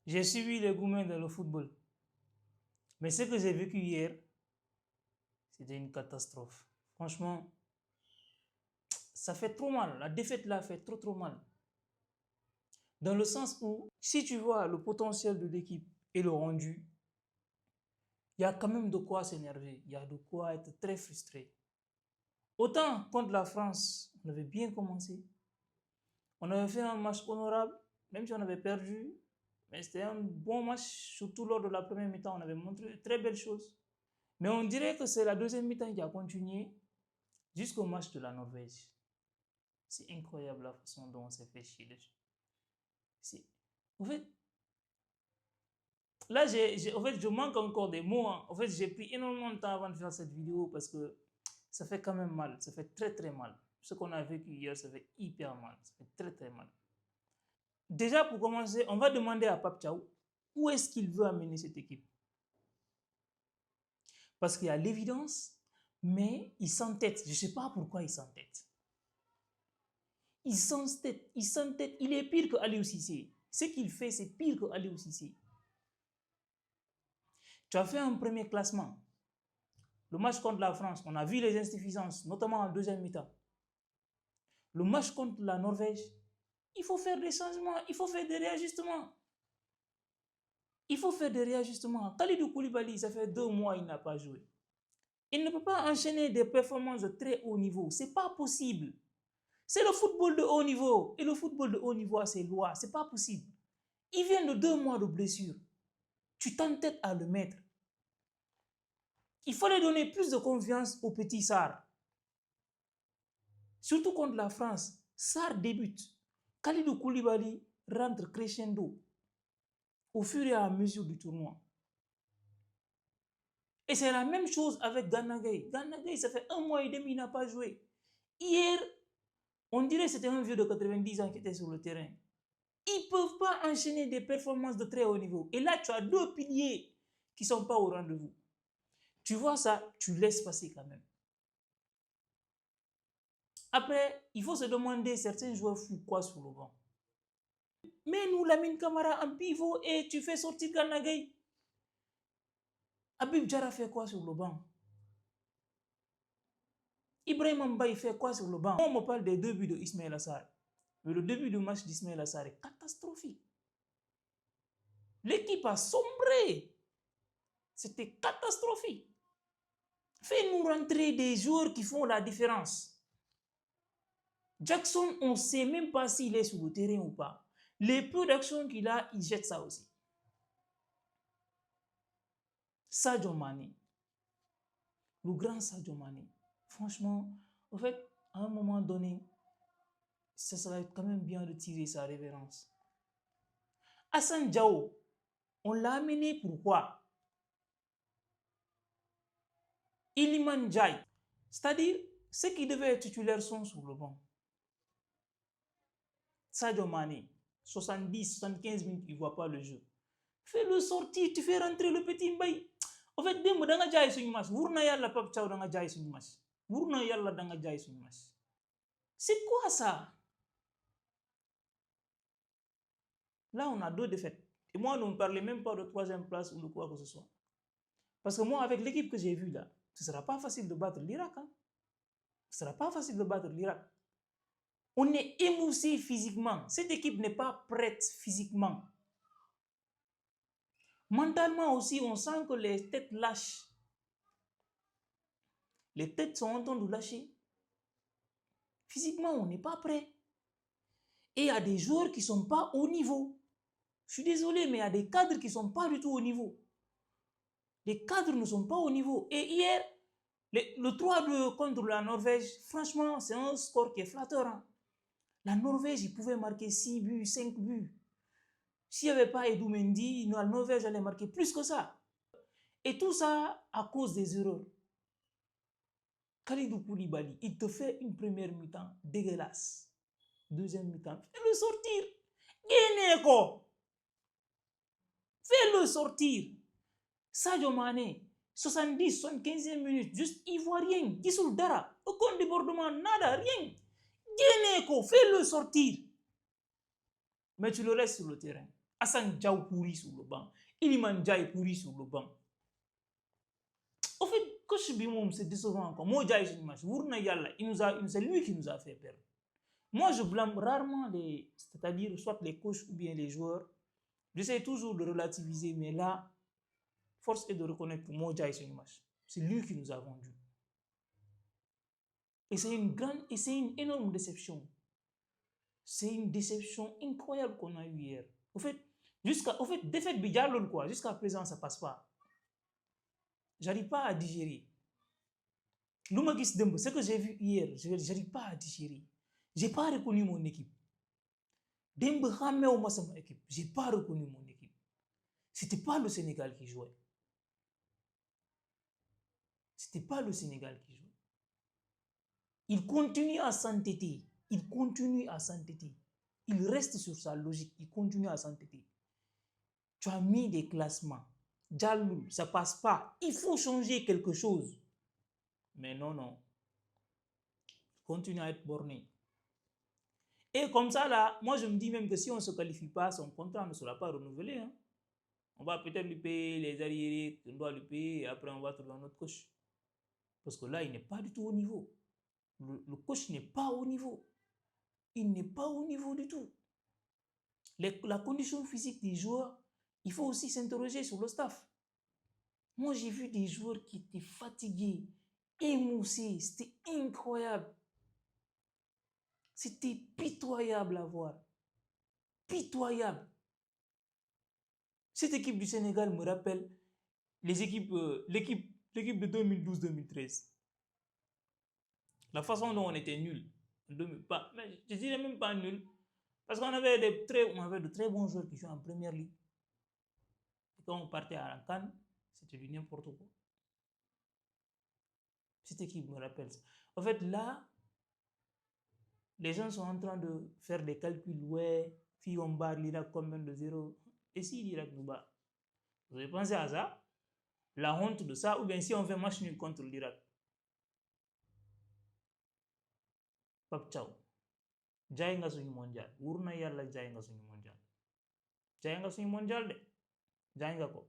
J'ai suivi les gourmets dans le football. Mais ce que j'ai vécu hier, c'était une catastrophe. Franchement, ça fait trop mal. La défaite là fait trop mal. Dans le sens où, si tu vois le potentiel de l'équipe et le rendu, il y a quand même de quoi s'énerver. Il y a de quoi être très frustré. Autant contre la France, on avait bien commencé. On avait fait un match honorable, même si on avait perdu. Mais c'était un bon match, surtout lors de la première mi-temps. On avait montré de très belles choses. Mais on dirait que c'est la deuxième mi-temps qui a continué jusqu'au match de la Norvège. C'est incroyable la façon dont on s'est fait chier dessus. En fait, là, en fait, je manque encore des mots. Hein. En fait, j'ai pris énormément de temps avant de faire cette vidéo parce que ça fait quand même mal. Ça fait très mal. Ce qu'on a vécu hier, ça fait hyper mal. Ça fait très mal. Déjà, pour commencer, on va demander à Pape Thiaw où est-ce qu'il veut amener cette équipe. Parce qu'il y a l'évidence, mais il s'entête. Je ne sais pas pourquoi il s'entête. Il s'entête. Il est pire que Aliou Cissé. Ce qu'il fait, c'est pire que Aliou Cissé. Tu as fait un premier classement. Le match contre la France, on a vu les insuffisances, notamment en deuxième mi-temps. Le match contre la Norvège, il faut faire des changements, il faut faire des réajustements. Kalidou Koulibaly, ça fait 2 mois qu'il n'a pas joué. Il ne peut pas enchaîner des performances de très haut niveau. Ce n'est pas possible. C'est le football de haut niveau. Et le football de haut niveau a ses lois. Ce n'est pas possible. Il vient de 2 mois de blessure. Tu t'entêtes à le mettre. Il fallait donner plus de confiance au petit Sarr. Surtout contre la France. Sarr débute. Kalidou Koulibaly rentre crescendo au fur et à mesure du tournoi. Et c'est la même chose avec Gana Gueye. Gana Gueye, ça fait 1 mois et demi, il n'a pas joué. Hier, on dirait que c'était un vieux de 90 ans qui était sur le terrain. Ils ne peuvent pas enchaîner des performances de très haut niveau. Et là, tu as 2 piliers qui ne sont pas au rendez-vous. Tu vois ça, tu laisses passer quand même. Après, il faut se demander, certains joueurs font quoi sur le banc? Mais nous, Lamine Camara en pivot et tu fais sortir Gana Gueye. Habib Diarra fait quoi sur le banc? Ibrahim Mbaye fait quoi sur le banc? On me parle des 2 buts de Ismaël Assar. Mais le début du match d'Ismaël Assar est catastrophique. L'équipe a sombré. C'était catastrophique. Fais-nous rentrer des joueurs qui font la différence. Jackson, on ne sait même pas s'il est sur le terrain ou pas. Les peu d'actions qu'il a, il jette ça aussi. Sadio Mané. Le grand Sadio Mané. Franchement, en fait, à un moment donné, ça serait quand même bien de tirer sa révérence. Hassan Diao, on l'a amené pourquoi? Iliman Ndiaye, c'est-à-dire ceux qui devaient être titulaires sont sur le banc. Sadio Mané, 70-75 minutes, il ne voit pas le jeu. Fais-le sortir, tu fais rentrer le petit Mbaye. En fait, démb da nga jaay suñu match wur na yàlla Pape Thiaw da nga jaay suñu match wur na yàlla da nga jaay suñu match. C'est quoi ça? Là, on a 2 défaites. Et moi, on ne parlait même pas de 3e place ou de quoi que ce soit. Parce que moi, avec l'équipe que j'ai vue là, ce ne sera pas facile de battre l'Irak. Hein? Ce ne sera pas facile de battre l'Irak. On est émoussé physiquement. Cette équipe n'est pas prête physiquement. Mentalement aussi, on sent que les têtes lâchent. Les têtes sont en train de lâcher. Physiquement, on n'est pas prêt. Et il y a des joueurs qui ne sont pas au niveau. Je suis désolé, mais il y a des cadres qui ne sont pas du tout au niveau. Les cadres ne sont pas au niveau. Et hier, le 3-2 contre la Norvège, franchement, c'est un score qui est flatteur. Hein. La Norvège, ils pouvaient marquer 6 buts, 5 buts. S'il n'y avait pas Edou Mendy, la Norvège allait marquer plus que ça. Et tout ça à cause des erreurs. Kalidou Koulibaly, il te fait une première mi-temps dégueulasse. Deuxième mi-temps, fais-le sortir. Guénéko. Fais-le sortir. Sadio Mané, 70-75e minute, juste ivoirien, Gisoul Dara, aucun débordement, nada, rien. Guénéko, fais-le sortir. Mais tu le laisses sur le terrain. Hassan Diaw pourri sur le banc. Iliman Ndiaye pourri sur le banc. Au fait, coach Bimoum, c'est décevant encore. Moi, Ndiaye, c'est une match. C'est lui qui nous a fait perdre. Moi, je blâme rarement c'est-à-dire soit les coachs ou bien les joueurs. J'essaie toujours de relativiser, mais là, force est de reconnaître que Mo Ndiaye, c'est une match. C'est lui qui nous a vendu. Et c'est une énorme déception. C'est une déception incroyable qu'on a eue hier. Au fait, défaite Bidjalol, quoi. Jusqu'à présent, ça passe pas. J'arrive pas à digérer. L'Oumagis Dembo, ce que j'ai vu hier, j'arrive pas à digérer. J'ai pas reconnu mon équipe. Dembo ramé au moins ma équipe. J'ai pas reconnu mon équipe. C'était pas le Sénégal qui jouait. C'était pas le Sénégal qui jouait. Il continue à s'entêter. Il continue à s'entêter. Il reste sur sa logique. Il continue à s'entêter. Tu as mis des classements. Djaloul, ça passe pas. Il faut changer quelque chose. Mais non, non. Continue à être borné. Et comme ça, là, moi, je me dis même que si on ne se qualifie pas, son contrat ne sera pas renouvelé. Hein. On va peut-être lui payer les arriérés qu'on doit lui payer et après, on va trouver un autre coach. Parce que là, il n'est pas du tout au niveau. Le coach n'est pas au niveau. Il n'est pas au niveau du tout. La condition physique des joueurs, il faut aussi s'interroger sur le staff. Moi, j'ai vu des joueurs qui étaient fatigués, émoussés. C'était incroyable. C'était pitoyable à voir. Pitoyable. Cette équipe du Sénégal me rappelle l'équipe de 2012-2013. La façon dont on était nul. Je dirais même pas nul. Parce qu'on avait de très bons joueurs qui jouaient en première ligue. Et quand on partait à la CAN, c'était du n'importe quoi. Cette équipe me rappelle ça. En fait, là, les gens sont en train de faire des calculs. Ouais, si on bat l'Irak combien de 0? Et si l'Irak nous bat? Vous avez pensé à ça? La honte de ça? Ou bien si on fait match nul contre l'Irak? Pap Chow. Jaay nga suñu mondial. Wurna yàlla jaay nga suñu mondial. Jaay nga suñu mondial de. Jaay nga ko.